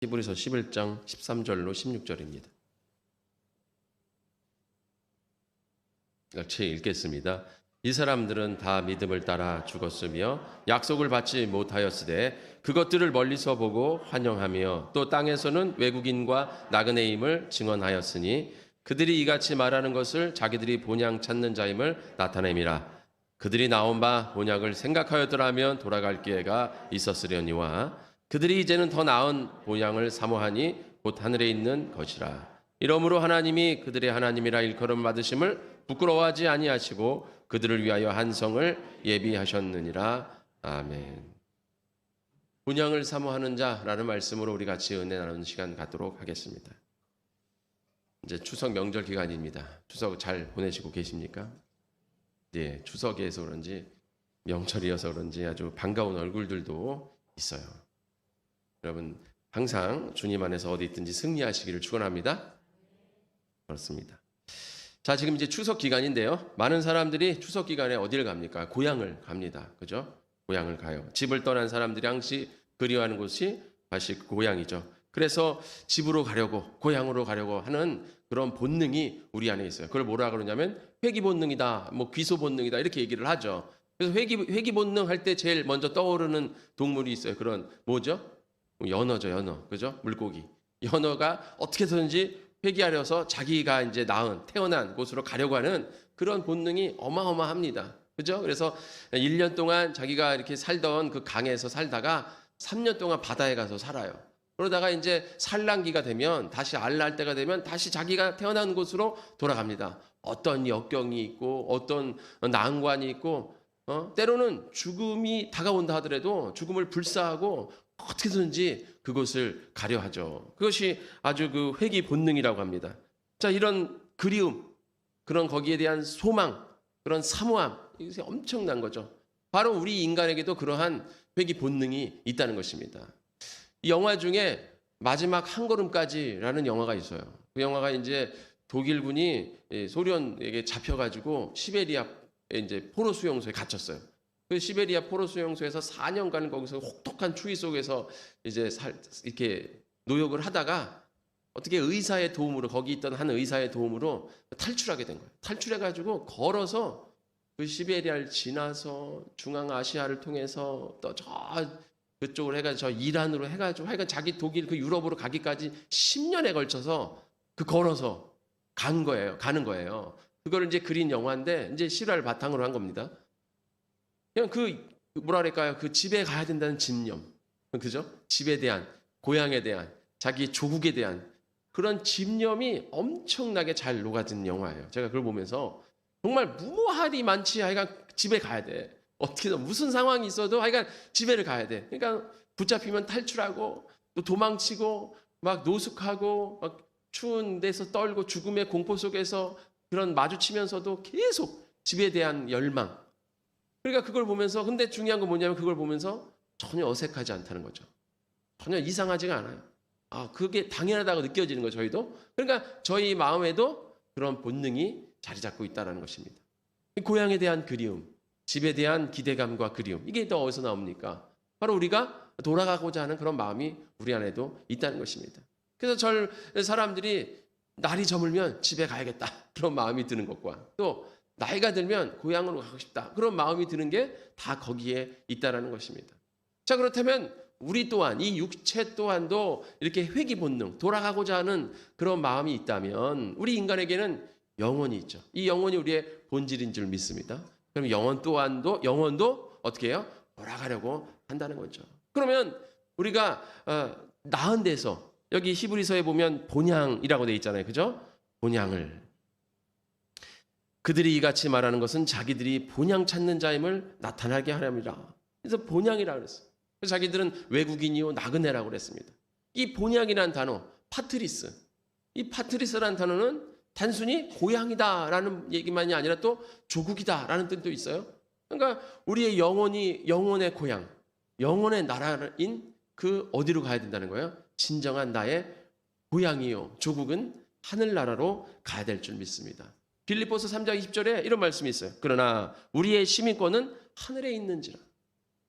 히브리서 11장 13절로 16절입니다. 같이 읽겠습니다. 이 사람들은 다 믿음을 따라 죽었으며 약속을 받지 못하였으되 그것들을 멀리서 보고 환영하며 또 땅에서는 외국인과 나그네임을 증언하였으니 그들이 이같이 말하는 것을 자기들이 본향 찾는 자임을 나타냄이라. 그들이 나온 바 본향을 생각하였더라면 돌아갈 기회가 있었으려니와 그들이 이제는 더 나은 본향을 사모하니 곧 하늘에 있는 것이라. 이러므로 하나님이 그들의 하나님이라 일컬음 받으심을 부끄러워하지 아니하시고 그들을 위하여 한 성을 예비하셨느니라. 아멘. 본향을 사모하는 자라는 말씀으로 우리 같이 은혜 나누는 시간 갖도록 하겠습니다. 이제 추석 명절 기간입니다. 추석 잘 보내시고 계십니까? 예, 추석이어서 그런지 명절이어서 그런지 아주 반가운 얼굴들도 있어요. 여러분 항상 주님 안에서 어디 있든지 승리하시기를 축원합니다. 그렇습니다. 자, 지금 이제 추석 기간인데요. 많은 사람들이 추석 기간에 어디를 갑니까? 고향을 갑니다. 그죠? 고향을 가요. 집을 떠난 사람들이 항시 그리워하는 곳이 다시 고향이죠. 그래서 집으로 가려고, 고향으로 가려고 하는 그런 본능이 우리 안에 있어요. 그걸 뭐라 그러냐면 회귀 본능이다, 뭐 귀소 본능이다 이렇게 얘기를 하죠. 그래서 회귀 본능 할 때 제일 먼저 떠오르는 동물이 있어요. 그런 뭐죠? 연어죠, 연어. 그죠? 물고기. 연어가 어떻게든지 회귀하려서 자기가 이제 태어난 곳으로 가려고 하는 그런 본능이 어마어마합니다. 그죠? 그래서 1년 동안 자기가 이렇게 살던 그 강에서 살다가 3년 동안 바다에 가서 살아요. 그러다가 이제 산란기가 되면 다시 알 날 때가 되면 다시 자기가 태어난 곳으로 돌아갑니다. 어떤 역경이 있고 어떤 난관이 있고 때로는 죽음이 다가온다 하더라도 죽음을 불사하고 어떻게든지 그곳을 가려 하죠. 그것이 아주 그 회귀 본능이라고 합니다. 자, 이런 그리움, 그런 거기에 대한 소망, 그런 사모함, 이것이 엄청난 거죠. 바로 우리 인간에게도 그러한 회귀 본능이 있다는 것입니다. 이 영화 중에 마지막 한 걸음까지라는 영화가 있어요. 그 영화가 이제 독일군이 소련에게 잡혀가지고 시베리아 이제 포로 수용소에 갇혔어요. 그 시베리아 포로 수용소에서 4년간 거기서 혹독한 추위 속에서 이제 이렇게 노역을 하다가 어떻게 의사의 도움으로 거기 있던 한 의사의 도움으로 탈출하게 된 거예요. 탈출해가지고 걸어서 그 시베리아를 지나서 중앙아시아를 통해서 또 저 그쪽으로 해가지고 저 이란으로 해가지고 하여간 자기 독일 그 유럽으로 가기까지 10년에 걸쳐서 그 걸어서 가는 거예요. 그거를 이제 그린 영화인데 이제 실화를 바탕으로 한 겁니다. 그냥 그 집에 가야 된다는 집념, 그죠? 집에 대한, 고향에 대한, 자기 조국에 대한 그런 집념이 엄청나게 잘 녹아든 영화예요. 제가 그걸 보면서 정말 무모할이 많지. 하여간 집에 가야 돼. 어떻게든 무슨 상황이 있어도 하여간 집에를 가야 돼. 그러니까 붙잡히면 탈출하고 또 도망치고 막 노숙하고 막 추운 데서 떨고 죽음의 공포 속에서 그런 마주치면서도 계속 집에 대한 열망. 그러니까 그걸 보면서 근데 중요한 건 뭐냐면 그걸 보면서 전혀 어색하지 않다는 거죠. 전혀 이상하지가 않아요. 아, 그게 당연하다고 느껴지는 거죠, 저희도. 그러니까 저희 마음에도 그런 본능이 자리 잡고 있다는 것입니다. 고향에 대한 그리움, 집에 대한 기대감과 그리움, 이게 또 어디서 나옵니까? 바로 우리가 돌아가고자 하는 그런 마음이 우리 안에도 있다는 것입니다. 그래서 사람들이 날이 저물면 집에 가야겠다 그런 마음이 드는 것과 또 나이가 들면 고향으로 가고 싶다 그런 마음이 드는 게 다 거기에 있다는 것입니다. 자, 그렇다면 우리 또한 이 육체 또한도 이렇게 회귀 본능, 돌아가고자 하는 그런 마음이 있다면 우리 인간에게는 영혼이 있죠. 이 영혼이 우리의 본질인 줄 믿습니다. 그럼 영혼도 어떻게 해요? 돌아가려고 한다는 거죠. 그러면 우리가 나은 데서 여기 히브리서에 보면 본향이라고 되어 있잖아요. 그죠? 본향을. 그들이 이같이 말하는 것은 자기들이 본향 찾는 자임을 나타나게 하렵니다. 그래서 본향이라고 그랬어요. 그래서 자기들은 외국인이요 나그네라고 그랬습니다. 이 본향이라는 단어, 파트리스. 이 파트리스라는 단어는 단순히 고향이다라는 얘기만이 아니라 또 조국이다라는 뜻도 있어요. 그러니까 우리의 영혼의 고향, 영혼의 나라인 그 어디로 가야 된다는 거예요? 진정한 나의 고향이요 조국은 하늘나라로 가야 될 줄 믿습니다. 빌립보서 3장 20절에 이런 말씀이 있어요. 그러나 우리의 시민권은 하늘에 있는지라.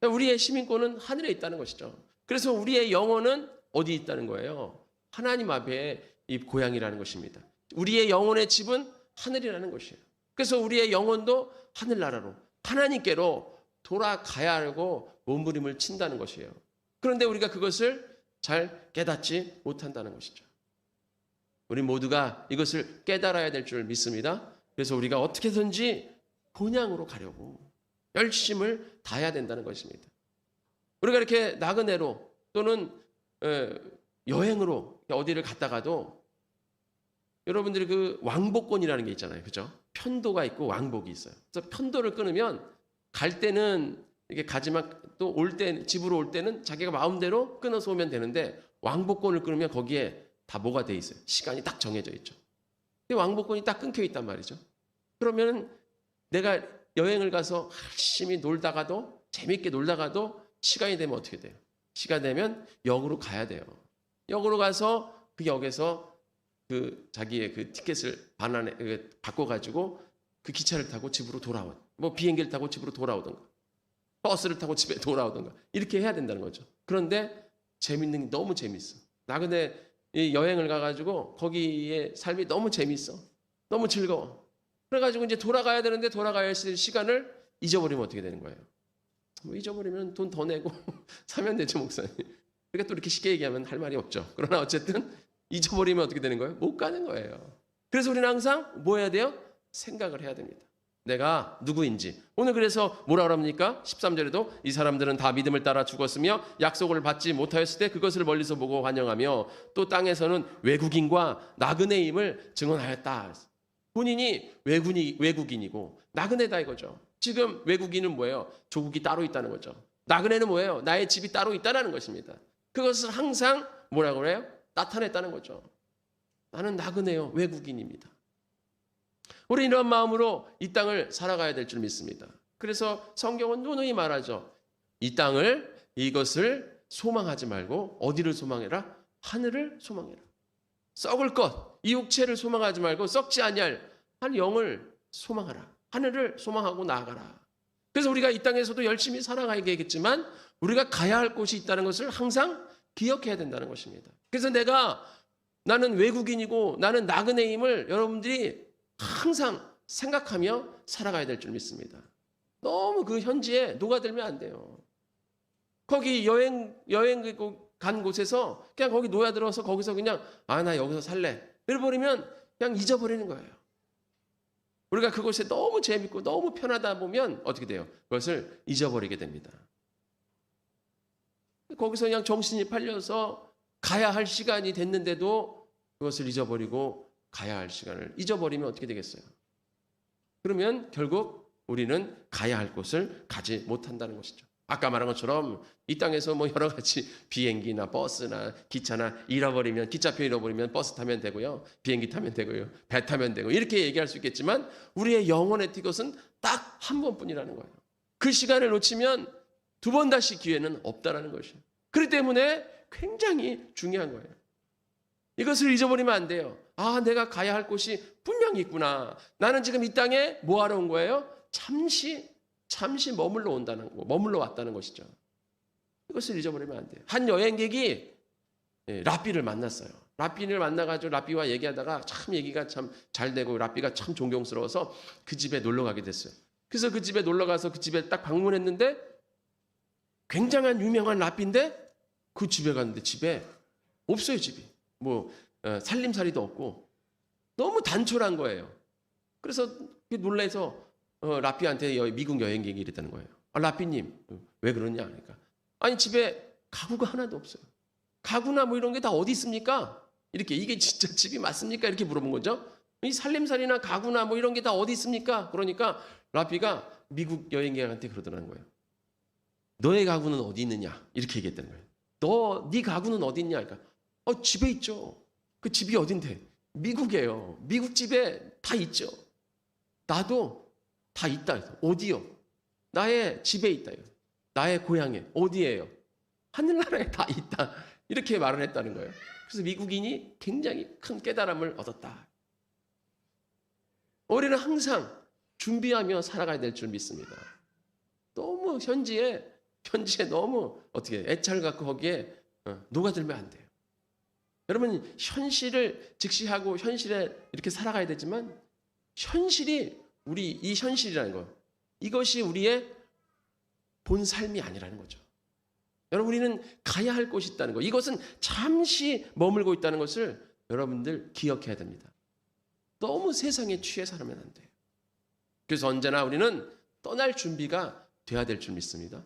우리의 시민권은 하늘에 있다는 것이죠. 그래서 우리의 영혼은 어디 있다는 거예요? 하나님 앞에 이 고향이라는 것입니다. 우리의 영혼의 집은 하늘이라는 것이에요. 그래서 우리의 영혼도 하늘나라로 하나님께로 돌아가야 하고 몸부림을 친다는 것이에요. 그런데 우리가 그것을 잘 깨닫지 못한다는 것이죠. 우리 모두가 이것을 깨달아야 될 줄 믿습니다. 그래서 우리가 어떻게든지 본향으로 가려고 열심을 다해야 된다는 것입니다. 우리가 이렇게 나그네로 또는 여행으로 어디를 갔다가도 여러분들이 그 왕복권이라는 게 있잖아요. 그죠? 편도가 있고 왕복이 있어요. 그래서 편도를 끊으면 갈 때는 이렇게 가지만 또 올 때, 집으로 올 때는 자기가 마음대로 끊어서 오면 되는데 왕복권을 끊으면 거기에 다 뭐가 돼 있어요. 시간이 딱 정해져 있죠. 근데 왕복권이 딱 끊겨 있단 말이죠. 그러면 내가 여행을 가서 열심히 놀다가도 재밌게 놀다가도 시간이 되면 어떻게 돼요? 시간 되면 역으로 가야 돼요. 역으로 가서 그 역에서 그 자기의 그 티켓을 바꿔가지고 그 기차를 타고 집으로 돌아온, 뭐 비행기를 타고 집으로 돌아오던가, 버스를 타고 집에 돌아오던가 이렇게 해야 된다는 거죠. 그런데 재밌는 게 너무 재밌어. 나그네 여행을 가가지고 거기에 삶이 너무 재밌어, 너무 즐거워. 그래가지고 이제 돌아가야 되는데 돌아가야 할 시간을 잊어버리면 어떻게 되는 거예요? 뭐 잊어버리면 돈 더 내고 사면 되죠, 목사님. 그러니까 또 이렇게 쉽게 얘기하면 할 말이 없죠. 그러나 어쨌든 잊어버리면 어떻게 되는 거예요? 못 가는 거예요. 그래서 우리는 항상 뭐 해야 돼요? 생각을 해야 됩니다. 내가 누구인지. 오늘 그래서 뭐라 그럽니까? 13절에도 이 사람들은 다 믿음을 따라 죽었으며 약속을 받지 못하였을 때 그것을 멀리서 보고 환영하며 또 땅에서는 외국인과 나그네임을 증언하였다. 본인이 외국인이고 나그네다 이거죠. 지금 외국인은 뭐예요? 조국이 따로 있다는 거죠. 나그네는 뭐예요? 나의 집이 따로 있다는 것입니다. 그것을 항상 뭐라고 그래요? 나타냈다는 거죠. 나는 나그네요. 외국인입니다. 우리 이런 마음으로 이 땅을 살아가야 될 줄 믿습니다. 그래서 성경은 누누이 말하죠. 이 땅을, 이것을 소망하지 말고 어디를 소망해라? 하늘을 소망해라. 썩을 것, 이 육체를 소망하지 말고 썩지 아니할 한 영을 소망하라. 하늘을 소망하고 나아가라. 그래서 우리가 이 땅에서도 열심히 살아가야겠지만 우리가 가야 할 곳이 있다는 것을 항상 기억해야 된다는 것입니다. 그래서 나는 외국인이고 나는 나그네임을 여러분들이 항상 생각하며 살아가야 될 줄 믿습니다. 너무 그 현지에 녹아들면 안 돼요. 거기 여행 간 곳에서 그냥 거기 놓여들어서 거기서 그냥 나 여기서 살래 이래버리면 그냥 잊어버리는 거예요. 우리가 그곳에 너무 재밌고 너무 편하다 보면 어떻게 돼요? 그것을 잊어버리게 됩니다. 거기서 그냥 정신이 팔려서 가야 할 시간이 됐는데도 그것을 잊어버리고 가야 할 시간을 잊어버리면 어떻게 되겠어요? 그러면 결국 우리는 가야 할 곳을 가지 못한다는 것이죠. 아까 말한 것처럼 이 땅에서 뭐 여러 가지 비행기나 버스나 기차나 잃어버리면 기차표 잃어버리면 버스 타면 되고요. 비행기 타면 되고요. 배 타면 되고 이렇게 얘기할 수 있겠지만 우리의 영혼의 티켓은 딱 한 번뿐이라는 거예요. 그 시간을 놓치면 두 번 다시 기회는 없다라는 것이에요. 그렇기 때문에 굉장히 중요한 거예요. 이것을 잊어버리면 안 돼요. 내가 가야 할 곳이 분명히 있구나. 나는 지금 이 땅에 뭐 하러 온 거예요? 잠시 머물러 왔다는 것이죠. 이것을 잊어버리면 안 돼요. 한 여행객이 랍비를 만났어요. 랍비를 만나가지고 랍비와 얘기하다가 참 얘기가 참 잘 되고 랍비가 참 존경스러워서 그 집에 놀러 가게 됐어요. 그래서 그 집에 놀러 가서 그 집에 딱 방문했는데 굉장한 유명한 랍비인데 그 집에 갔는데 집에 없어요. 집이. 살림살이도 없고 너무 단촐한 거예요. 그래서 놀라서 랍비한테 미국 여행객이 이랬다는 거예요. 랍비님 왜 그러냐 그러니까 집에 가구가 하나도 없어요. 가구나 이런 게 다 어디 있습니까? 이게 진짜 집이 맞습니까? 이렇게 물어본 거죠. 이 살림살이나 가구나 이런 게 다 어디 있습니까? 그러니까 랍비가 미국 여행객한테 그러더라는 거예요. 너의 가구는 어디 있느냐? 이렇게 얘기했다는 거예요. 네 가구는 어디 있냐? 그러니까 집에 있죠. 그 집이 어딘데? 미국이에요. 미국 집에 다 있죠. 나도 다 있다. 어디요? 나의 집에 있다. 나의 고향에 어디예요? 하늘나라에 다 있다. 이렇게 말을 했다는 거예요. 그래서 미국인이 굉장히 큰 깨달음을 얻었다. 우리는 항상 준비하며 살아가야 될 줄 믿습니다. 너무 현지에 너무 애착을 갖고 거기에 녹아들면 안 돼요. 여러분 현실을 직시하고 현실에 이렇게 살아가야 되지만 현실이 이 현실이라는 것, 이것이 우리의 본 삶이 아니라는 거죠. 여러분 우리는 가야 할 곳이 있다는 것, 이것은 잠시 머물고 있다는 것을 여러분들 기억해야 됩니다. 너무 세상에 취해 살면 안 돼요. 그래서 언제나 우리는 떠날 준비가 돼야 될 줄 믿습니다.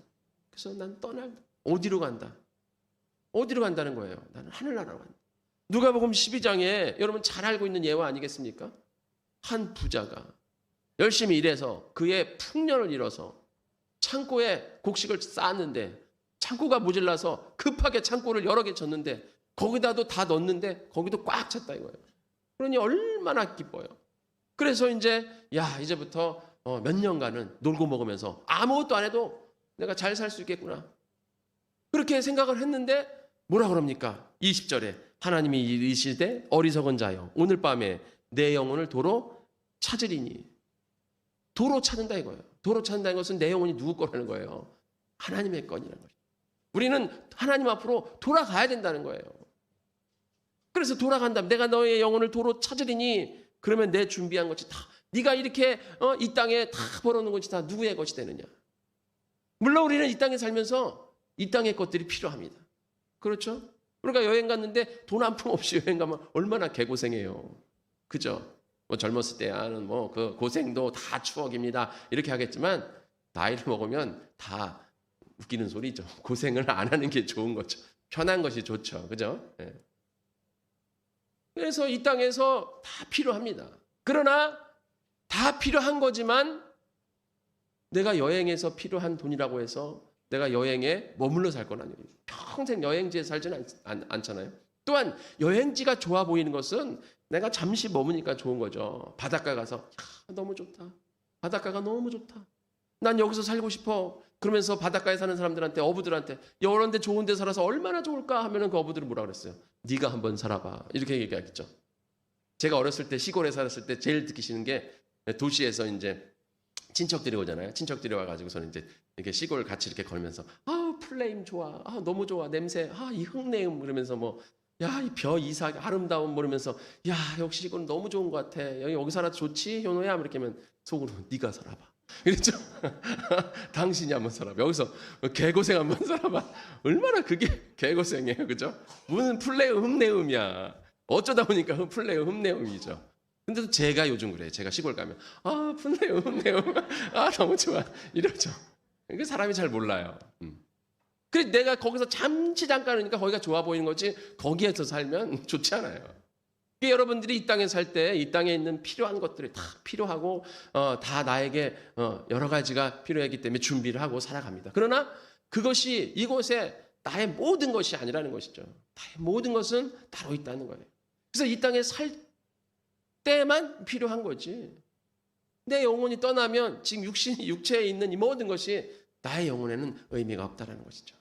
그래서 난 어디로 간다? 어디로 간다는 거예요? 나는 하늘나라로 간다. 누가복음 12장에 여러분 잘 알고 있는 예화 아니겠습니까? 한 부자가 열심히 일해서 그의 풍년을 잃어서 창고에 곡식을 쌓았는데 창고가 모질라서 급하게 창고를 여러 개 졌는데 거기다도 다 넣었는데 거기도 꽉 찼다 이거예요. 그러니 얼마나 기뻐요. 그래서 이제부터 몇 년간은 놀고 먹으면서 아무것도 안 해도 내가 잘 살 수 있겠구나. 그렇게 생각을 했는데 뭐라 그럽니까? 20절에 하나님이 이르시되 어리석은 자여 오늘 밤에 내 영혼을 도로 찾으리니. 도로 찾는다 이거예요. 도로 찾는다는 것은 내 영혼이 누구 거라는 거예요? 하나님의 건이라는 거죠. 우리는 하나님 앞으로 돌아가야 된다는 거예요. 그래서 돌아간다면 내가 너의 영혼을 도로 찾으리니 그러면 내 준비한 것이 다 네가 이렇게 이 땅에 다 벌어놓은 것이 다 누구의 것이 되느냐. 물론 우리는 이 땅에 살면서 이 땅의 것들이 필요합니다. 그렇죠? 우리가 여행 갔는데 돈 한 푼 없이 여행 가면 얼마나 개고생해요. 그죠? 뭐 젊었을 때 하는 그 고생도 다 추억입니다. 이렇게 하겠지만 나이를 먹으면 다 웃기는 소리죠. 고생을 안 하는 게 좋은 거죠. 편한 것이 좋죠. 그죠? 네. 그래서 이 땅에서 다 필요합니다. 그러나 다 필요한 거지만 내가 여행에서 필요한 돈이라고 해서 내가 여행에 머물러 살 건 아니에요. 평생 여행지에 살지는 않잖아요. 또한 여행지가 좋아 보이는 것은 내가 잠시 머무니까 좋은 거죠. 바닷가 가서 너무 좋다. 바닷가가 너무 좋다. 난 여기서 살고 싶어. 그러면서 바닷가에 사는 사람들한테 어부들한테 이런 데 좋은 데 살아서 얼마나 좋을까 하면은 그 어부들은 뭐라 그랬어요? 네가 한번 살아봐. 이렇게 얘기하겠죠. 제가 어렸을 때 시골에 살았을 때 제일 듣기 싫은 게 도시에서 이제 친척들이 오잖아요. 친척들이 와가지고서는 이제 이렇게 시골 같이 이렇게 걸면서 플레임 좋아. 너무 좋아. 냄새. 이 흙내음 그러면서 이 벼 이삭 아름다움 모르면서 야 역시 시골은 너무 좋은 것 같아. 여기 살아 좋지 현호야. 이렇게 하면 속으로 네가 살아봐. 그렇죠? 당신이 한번 살아봐. 여기서 개고생 한번 살아봐. 얼마나 그게 개고생이에요. 그죠? 무슨 플레임 흙내음이야. 어쩌다 보니까 플레임 흙내음이죠. 근데도 제가 요즘 그래요. 제가 시골 가면 플레임 흙내음 너무 좋아. 이러죠. 그 사람이 잘 몰라요. 그래서 내가 거기서 잠깐 하니까 거기가 좋아 보이는 거지 거기에서 살면 좋지 않아요. 여러분들이 이 땅에 살 때 이 땅에 있는 필요한 것들이 다 필요하고 다 나에게 여러 가지가 필요하기 때문에 준비를 하고 살아갑니다. 그러나 그것이 이곳에 나의 모든 것이 아니라는 것이죠. 나의 모든 것은 따로 있다는 거예요. 그래서 이 땅에 살 때만 필요한 거지. 내 영혼이 떠나면 지금 육체에 있는 이 모든 것이 나의 영혼에는 의미가 없다는 것이죠.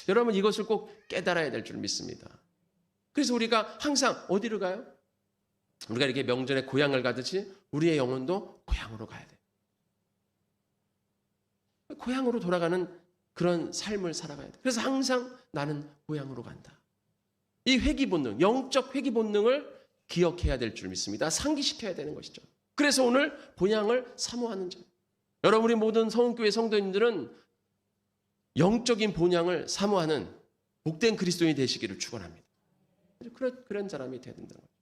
여러분 이것을 꼭 깨달아야 될 줄 믿습니다. 그래서 우리가 항상 어디로 가요? 우리가 이렇게 명절에 고향을 가듯이 우리의 영혼도 고향으로 가야 돼요. 고향으로 돌아가는 그런 삶을 살아가야 돼요. 그래서 항상 나는 고향으로 간다. 이 회귀 본능, 영적 회귀 본능을 기억해야 될 줄 믿습니다. 상기시켜야 되는 것이죠. 그래서 오늘 본향을 사모하는 자. 여러분 우리 모든 성은교회 성도님들은 영적인 본향을 사모하는 복된 그리스도인이 되시기를 축원합니다. 그런 사람이 되야 된다는 거죠.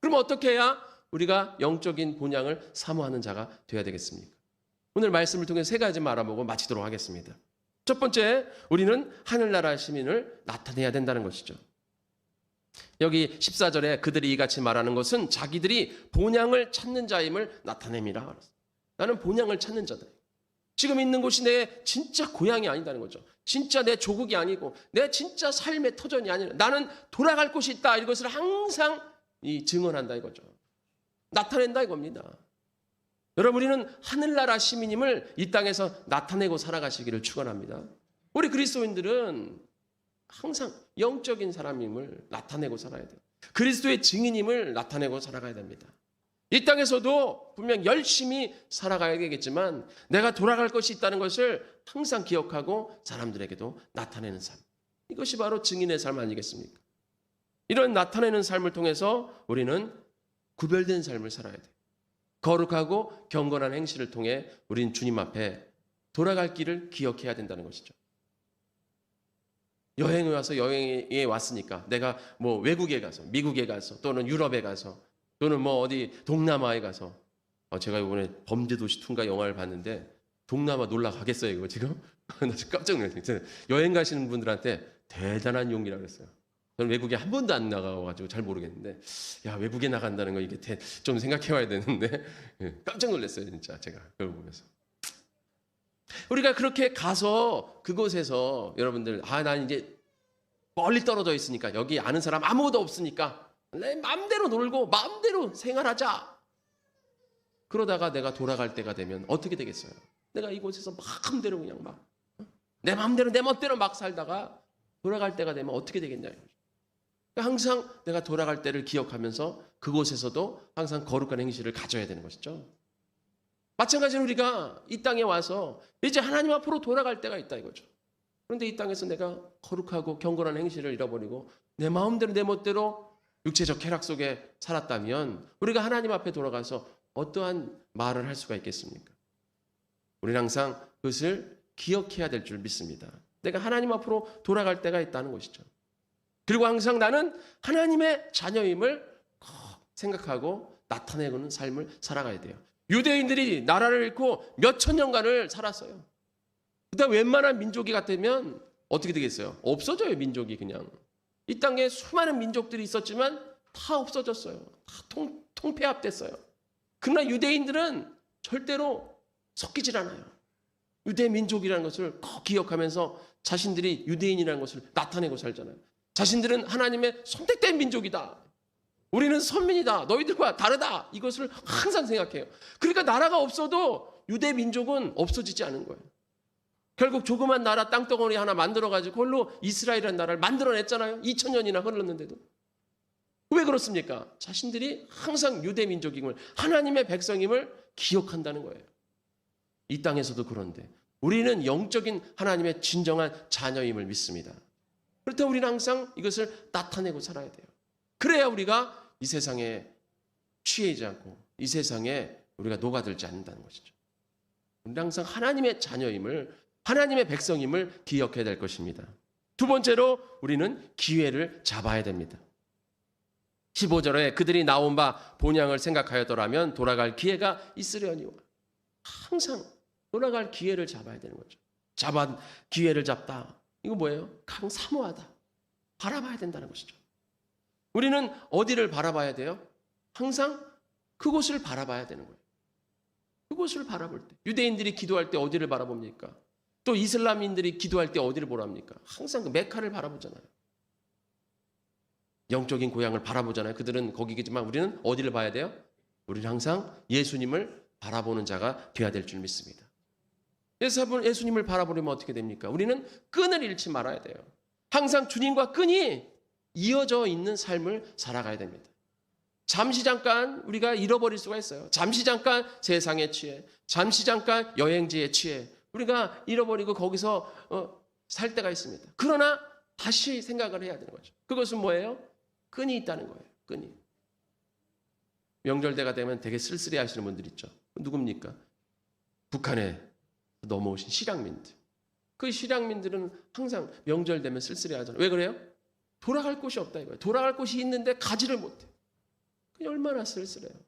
그럼 어떻게 해야 우리가 영적인 본향을 사모하는 자가 되어야 되겠습니까? 오늘 말씀을 통해 세 가지 알아보고 마치도록 하겠습니다. 첫 번째, 우리는 하늘나라 시민을 나타내야 된다는 것이죠. 여기 14절에 그들이 이같이 말하는 것은 자기들이 본향을 찾는 자임을 나타냅니다. 나는 본향을 찾는 자다. 지금 있는 곳이 내 진짜 고향이 아니다는 거죠. 진짜 내 조국이 아니고 내 진짜 삶의 터전이 아니라 나는 돌아갈 곳이 있다. 이것을 항상 증언한다 이거죠. 나타낸다 이겁니다. 여러분 우리는 하늘나라 시민임을 이 땅에서 나타내고 살아가시기를 축원합니다. 우리 그리스도인들은 항상 영적인 사람임을 나타내고 살아야 돼요. 그리스도의 증인임을 나타내고 살아가야 됩니다. 이 땅에서도 분명 열심히 살아가야 되겠지만 내가 돌아갈 것이 있다는 것을 항상 기억하고 사람들에게도 나타내는 삶. 이것이 바로 증인의 삶 아니겠습니까? 이런 나타내는 삶을 통해서 우리는 구별된 삶을 살아야 돼요. 거룩하고 경건한 행실을 통해 우리는 주님 앞에 돌아갈 길을 기억해야 된다는 것이죠. 여행에 와서 여행에 왔으니까 내가 뭐 외국에 가서 미국에 가서 또는 유럽에 가서 또는 뭐 어디 동남아에 가서 제가 이번에 범죄도시 툰가 영화를 봤는데 동남아 놀러 가겠어요 이거 지금? 나 지금 깜짝 놀랐어요. 여행 가시는 분들한테 대단한 용기라고 그랬어요. 저는 외국에 한 번도 안 나가가지고 잘 모르겠는데 야 외국에 나간다는 거 이게 좀 생각해봐야 되는데 깜짝 놀랐어요 진짜 제가 그걸 보면서. 우리가 그렇게 가서 그곳에서 여러분들 난 이제 멀리 떨어져 있으니까 여기 아는 사람 아무도 없으니까 내 마음대로 놀고 마음대로 생활하자. 그러다가 내가 돌아갈 때가 되면 어떻게 되겠어요? 내가 이곳에서 마음대로 그냥 막 내 마음대로 내 멋대로 막 살다가 돌아갈 때가 되면 어떻게 되겠냐. 항상 내가 돌아갈 때를 기억하면서 그곳에서도 항상 거룩한 행실을 가져야 되는 것이죠. 마찬가지로 우리가 이 땅에 와서 이제 하나님 앞으로 돌아갈 때가 있다 이거죠. 그런데 이 땅에서 내가 거룩하고 경건한 행실을 잃어버리고 내 마음대로 내 멋대로 육체적 쾌락 속에 살았다면 우리가 하나님 앞에 돌아가서 어떠한 말을 할 수가 있겠습니까? 우리는 항상 그것을 기억해야 될 줄 믿습니다. 내가 하나님 앞으로 돌아갈 때가 있다는 것이죠. 그리고 항상 나는 하나님의 자녀임을 생각하고 나타내는 삶을 살아가야 돼요. 유대인들이 나라를 잃고 몇천 년간을 살았어요. 그다음 웬만한 민족이 같으면 어떻게 되겠어요? 없어져요 민족이 그냥. 이 땅에 수많은 민족들이 있었지만 다 없어졌어요. 다 통폐합됐어요. 그러나 유대인들은 절대로 섞이질 않아요. 유대 민족이라는 것을 꼭 기억하면서 자신들이 유대인이라는 것을 나타내고 살잖아요. 자신들은 하나님의 선택된 민족이다. 우리는 선민이다. 너희들과 다르다. 이것을 항상 생각해요. 그러니까 나라가 없어도 유대 민족은 없어지지 않은 거예요. 결국 조그만 나라 땅덩어리 하나 만들어가지고 그걸로 이스라엘이라는 나라를 만들어냈잖아요. 2000년이나 흘렀는데도. 왜 그렇습니까? 자신들이 항상 유대 민족임을 하나님의 백성임을 기억한다는 거예요. 이 땅에서도 그런데 우리는 영적인 하나님의 진정한 자녀임을 믿습니다. 그렇다면 우리는 항상 이것을 나타내고 살아야 돼요. 그래야 우리가 이 세상에 취해지 않고 이 세상에 우리가 녹아들지 않는다는 것이죠. 우리는 항상 하나님의 자녀임을 하나님의 백성임을 기억해야 될 것입니다. 두 번째로 우리는 기회를 잡아야 됩니다. 15절에 그들이 나온 바 본향을 생각하였더라면 돌아갈 기회가 있으려니와. 항상 돌아갈 기회를 잡아야 되는 거죠. 기회를 잡다. 이거 뭐예요? 강사모하다. 바라봐야 된다는 것이죠. 우리는 어디를 바라봐야 돼요? 항상 그곳을 바라봐야 되는 거예요. 그곳을 바라볼 때. 유대인들이 기도할 때 어디를 바라봅니까? 또 이슬람인들이 기도할 때 어디를 보랍니까? 항상 그 메카를 바라보잖아요. 영적인 고향을 바라보잖아요. 그들은 거기겠지만 우리는 어디를 봐야 돼요? 우리는 항상 예수님을 바라보는 자가 되어야 될 줄 믿습니다. 예수님을 바라보려면 어떻게 됩니까? 우리는 끈을 잃지 말아야 돼요. 항상 주님과 끈이 이어져 있는 삶을 살아가야 됩니다. 잠시 잠깐 우리가 잃어버릴 수가 있어요. 잠시 잠깐 세상에 취해, 잠시 잠깐 여행지에 취해 우리가 잃어버리고 거기서 살 때가 있습니다. 그러나 다시 생각을 해야 되는 거죠. 그것은 뭐예요? 끈이 있다는 거예요. 끈이. 명절때가 되면 되게 쓸쓸해 하시는 분들 있죠. 누굽니까? 북한에 넘어오신 실향민들. 그 실향민들은 항상 명절 되면 쓸쓸해 하잖아요. 왜 그래요? 돌아갈 곳이 없다 이거예요. 돌아갈 곳이 있는데 가지를 못해. 그게 얼마나 쓸쓸해요.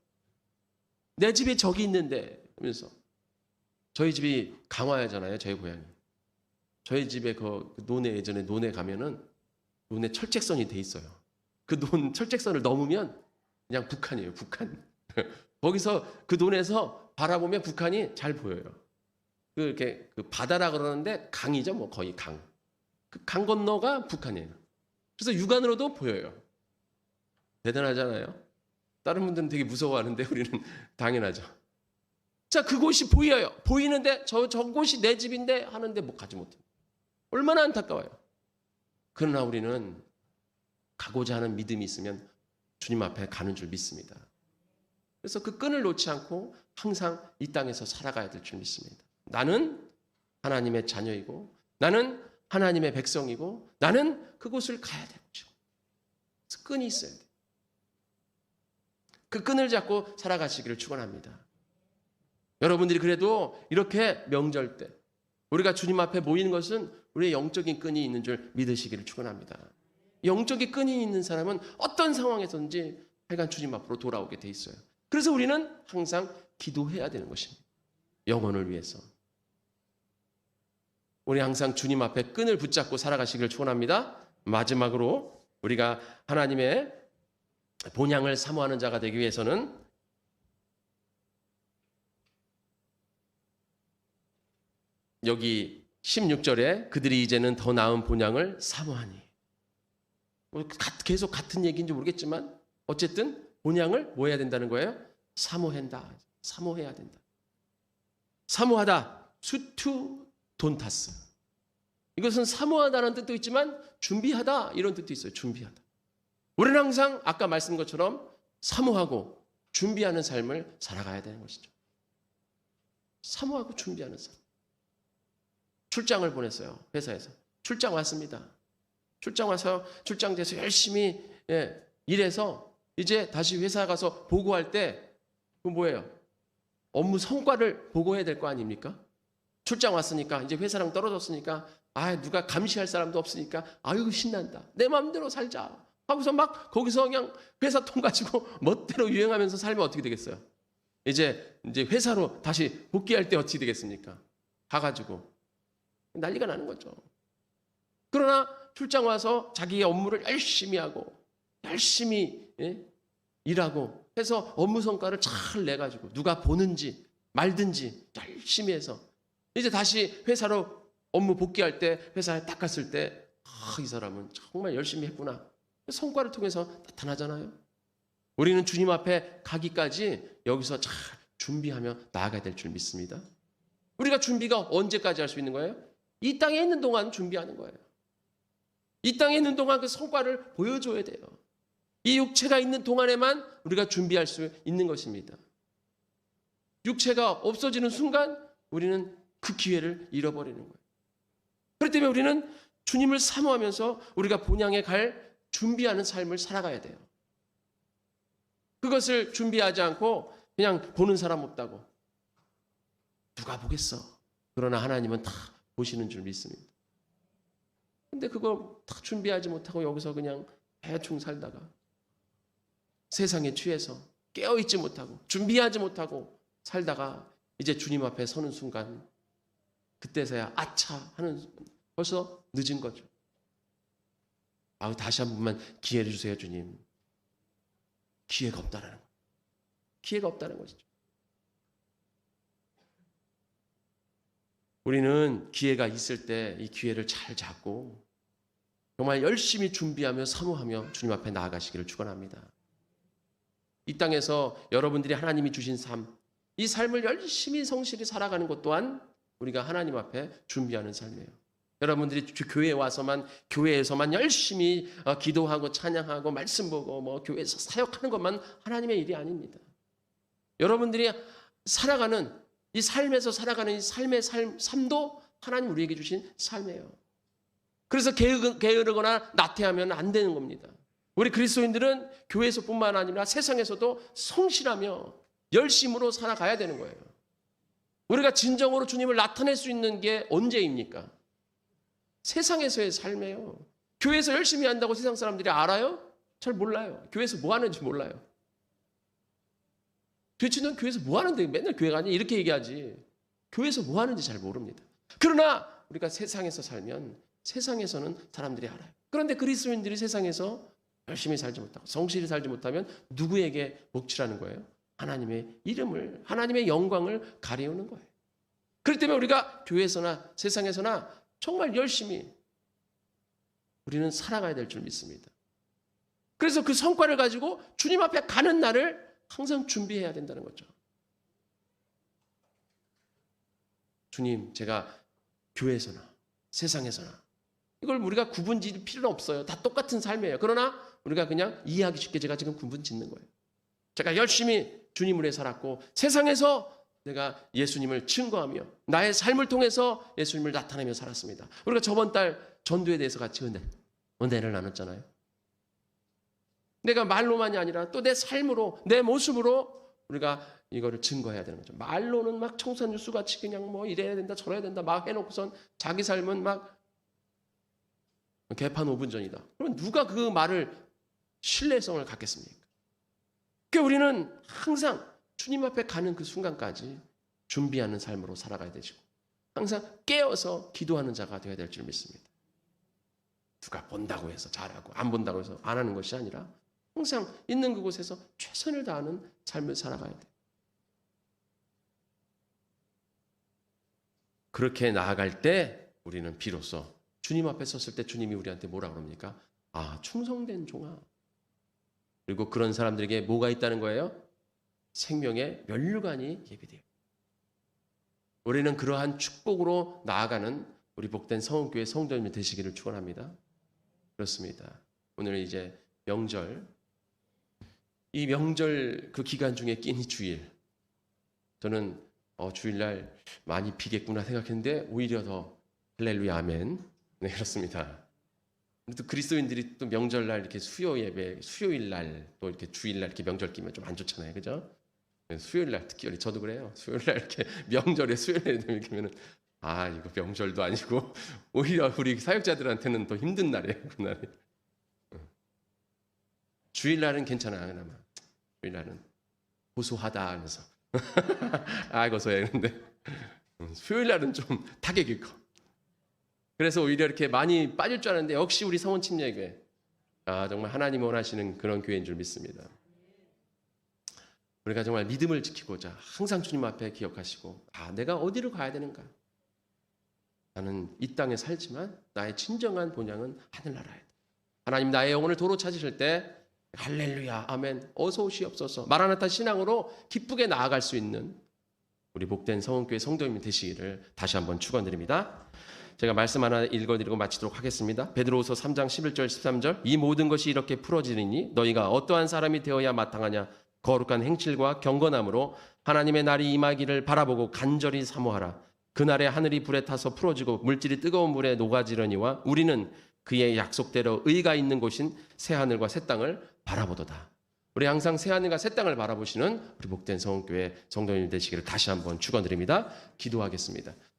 내 집이 저기 있는데 하면서. 저희 집이 강화야잖아요. 저희 고향이. 저희 집에 그 논에 예전에 논에 가면은 논에 철책선이 돼 있어요. 그 논 철책선을 넘으면 그냥 북한이에요. 북한. 거기서 그 논에서 바라보면 북한이 잘 보여요. 이렇게 그 바다라 그러는데 강이죠. 뭐 거의 강. 그 강 건너가 북한이에요. 그래서 육안으로도 보여요. 대단하잖아요. 다른 분들은 되게 무서워하는데 우리는 당연하죠. 자, 그곳이 보여요. 보이는데 저곳이 내 집인데 하는데 뭐 가지 못해요. 얼마나 안타까워요. 그러나 우리는 가고자 하는 믿음이 있으면 주님 앞에 가는 줄 믿습니다. 그래서 그 끈을 놓지 않고 항상 이 땅에서 살아가야 될 줄 믿습니다. 나는 하나님의 자녀이고 나는 하나님의 백성이고 나는 그곳을 가야 되죠. 끈이 있어야 돼요. 그 끈을 잡고 살아가시기를 축원합니다. 여러분들이 그래도 이렇게 명절 때 우리가 주님 앞에 모이는 것은 우리의 영적인 끈이 있는 줄 믿으시기를 축원합니다. 영적인 끈이 있는 사람은 어떤 상황에서든지 하여간 주님 앞으로 돌아오게 돼 있어요. 그래서 우리는 항상 기도해야 되는 것입니다. 영혼을 위해서. 우리 항상 주님 앞에 끈을 붙잡고 살아가시기를 축원합니다. 마지막으로 우리가 하나님의 본향을 사모하는 자가 되기 위해서는 여기 16절에 그들이 이제는 더 나은 본향을 사모하니, 계속 같은 얘기인지 모르겠지만 어쨌든 본향을 뭐 해야 된다는 거예요? 사모한다. 사모해야 된다. 사모하다. 수투 돈타스. 이것은 사모하다는 뜻도 있지만 준비하다 이런 뜻도 있어요. 준비하다. 우리는 항상 아까 말씀한 것처럼 사모하고 준비하는 삶을 살아가야 되는 것이죠. 사모하고 준비하는 삶. 출장을 보냈어요. 회사에서. 출장 왔습니다. 출장 와서 출장돼서 열심히 일해서 이제 다시 회사 가서 보고할 때 그건 뭐예요? 업무 성과를 보고해야 될 거 아닙니까? 출장 왔으니까 이제 회사랑 떨어졌으니까 누가 감시할 사람도 없으니까 아유 신난다. 내 마음대로 살자. 하고서 막 거기서 그냥 회사 돈 가지고 멋대로 유행하면서 살면 어떻게 되겠어요? 이제 회사로 다시 복귀할 때 어떻게 되겠습니까? 가가지고 난리가 나는 거죠. 그러나 출장 와서 자기의 업무를 열심히 하고 열심히 일하고 해서 업무 성과를 잘 내가지고 누가 보는지 말든지 열심히 해서 이제 다시 회사로 업무 복귀할 때 회사에 딱 갔을 때 이 사람은 정말 열심히 했구나. 성과를 통해서 나타나잖아요. 우리는 주님 앞에 가기까지 여기서 잘 준비하며 나아가야 될 줄 믿습니다. 우리가 준비가 언제까지 할 수 있는 거예요? 이 땅에 있는 동안 준비하는 거예요. 이 땅에 있는 동안 그 성과를 보여줘야 돼요. 이 육체가 있는 동안에만 우리가 준비할 수 있는 것입니다. 육체가 없어지는 순간 우리는 그 기회를 잃어버리는 거예요. 그렇기 때문에 우리는 주님을 사모하면서 우리가 본향에 갈 준비하는 삶을 살아가야 돼요. 그것을 준비하지 않고 그냥 보는 사람 없다고. 누가 보겠어. 그러나 하나님은 다 보시는 줄 믿습니다. 근데 그거 다 준비하지 못하고 여기서 그냥 대충 살다가 세상에 취해서 깨어있지 못하고 준비하지 못하고 살다가 이제 주님 앞에 서는 순간 그때서야 아차 하는 벌써 늦은 거죠. 다시 한 번만 기회를 주세요 주님. 기회가 없다라는 거예요. 기회가 없다는 것이죠. 우리는 기회가 있을 때 이 기회를 잘 잡고 정말 열심히 준비하며 사모하며 주님 앞에 나아가시기를 축원합니다. 이 땅에서 여러분들이 하나님이 주신 삶, 이 삶을 열심히 성실히 살아가는 것 또한 우리가 하나님 앞에 준비하는 삶이에요. 여러분들이 교회에 와서만 교회에서만 열심히 기도하고 찬양하고 말씀 보고 교회에서 사역하는 것만 하나님의 일이 아닙니다. 여러분들이 살아가는 이 삶에서 살아가는 이 삶의 삶도 하나님 우리에게 주신 삶이에요. 그래서 게으르거나 나태하면 안 되는 겁니다. 우리 그리스도인들은 교회에서뿐만 아니라 세상에서도 성실하며 열심으로 살아가야 되는 거예요. 우리가 진정으로 주님을 나타낼 수 있는 게 언제입니까? 세상에서의 삶이에요. 교회에서 열심히 한다고 세상 사람들이 알아요? 잘 몰라요. 교회에서 뭐 하는지 몰라요. 도대체 넌 교회에서 뭐 하는데 맨날 교회 가니? 이렇게 얘기하지. 교회에서 뭐 하는지 잘 모릅니다. 그러나 우리가 세상에서 살면 세상에서는 사람들이 알아요. 그런데 그리스도인들이 세상에서 열심히 살지 못하고 성실히 살지 못하면 누구에게 목치라는 거예요? 하나님의 이름을, 하나님의 영광을 가리우는 거예요. 그렇기 때문에 우리가 교회에서나 세상에서나 정말 열심히 우리는 살아가야 될 줄 믿습니다. 그래서 그 성과를 가지고 주님 앞에 가는 날을 항상 준비해야 된다는 거죠. 주님, 제가 교회에서나 세상에서나 이걸 우리가 구분 지을 필요는 없어요. 다 똑같은 삶이에요. 그러나 우리가 그냥 이해하기 쉽게 제가 지금 구분 짓는 거예요. 제가 열심히 주님을 위해 살았고 세상에서 내가 예수님을 증거하며 나의 삶을 통해서 예수님을 나타내며 살았습니다. 우리가 저번 달 전도에 대해서 같이 은혜를 나눴잖아요. 내가 말로만이 아니라 또 내 삶으로, 내 모습으로 우리가 이거를 증거해야 되는 거죠. 말로는 막 청산유수같이 그냥 뭐 이래야 된다 저래야 된다 막 해놓고선 자기 삶은 막 개판 5분 전이다. 그러면 누가 그 말을 신뢰성을 갖겠습니까? 그러니까 우리는 항상 주님 앞에 가는 그 순간까지 준비하는 삶으로 살아가야 되죠. 항상 깨어서 기도하는 자가 되어야 될 줄 믿습니다. 누가 본다고 해서 잘하고 안 본다고 해서 안 하는 것이 아니라 항상 있는 그곳에서 최선을 다하는 삶을 살아가야 돼요. 그렇게 나아갈 때 우리는 비로소 주님 앞에 섰을 때 주님이 우리한테 뭐라 그럽니까? 아, 충성된 종아. 그리고 그런 사람들에게 뭐가 있다는 거예요? 생명의 면류관이 예비돼요. 우리는 그러한 축복으로 나아가는 우리 복된 성원교회 성도님이 되시기를 축원합니다. 그렇습니다. 오늘 이제 명절, 이 명절 그 기간 중에 낀 이 주일, 저는 주일날 많이 비겠구나 생각했는데 오히려 더 할렐루야 아멘. 네, 그렇습니다. 또 그리스도인들이 또 명절날 이렇게 수요 예배, 수요일날 또 이렇게 주일날 이렇게 명절 끼면 좀 안 좋잖아요, 그죠? 수요일날 특히 저도 그래요. 수요일날 이렇게 명절에 수요일에 이렇게 하면은 아 이거 명절도 아니고 오히려 우리 사역자들한테는 더 힘든 날이에요, 그날이. 주일날은 괜찮아, 그나마. 주일날은 고소하다 하면서 아 고소해 근데 수요일날은 좀 타격이 커. 그래서 오히려 이렇게 많이 빠질 줄 알았는데 역시 우리 성원 침례교회 정말 하나님 원하시는 그런 교회인 줄 믿습니다. 우리가 정말 믿음을 지키고자 항상 주님 앞에 기억하시고 내가 어디로 가야 되는가? 나는 이 땅에 살지만 나의 진정한 본향은 하늘나라에. 하나님 나의 영혼을 도로 찾으실 때 할렐루야 아멘 어서 오시옵소서 마라나타 신앙으로 기쁘게 나아갈 수 있는 우리 복된 성원교회 성도님 되시기를 다시 한번 축원드립니다. 제가 말씀 하나 읽어드리고 마치도록 하겠습니다. 베드로후서 3장 11절 13절 이 모든 것이 이렇게 풀어지리니 너희가 어떠한 사람이 되어야 마땅하냐 거룩한 행실과 경건함으로 하나님의 날이 임하기를 바라보고 간절히 사모하라. 그날에 하늘이 불에 타서 풀어지고 물질이 뜨거운 물에 녹아지려니와 우리는 그의 약속대로 의가 있는 곳인 새하늘과 새 땅을 바라보도다. 우리 항상 새하늘과 새 땅을 바라보시는 우리 복된 성원교회 성도님 되시기를 다시 한번 축원드립니다. 기도하겠습니다.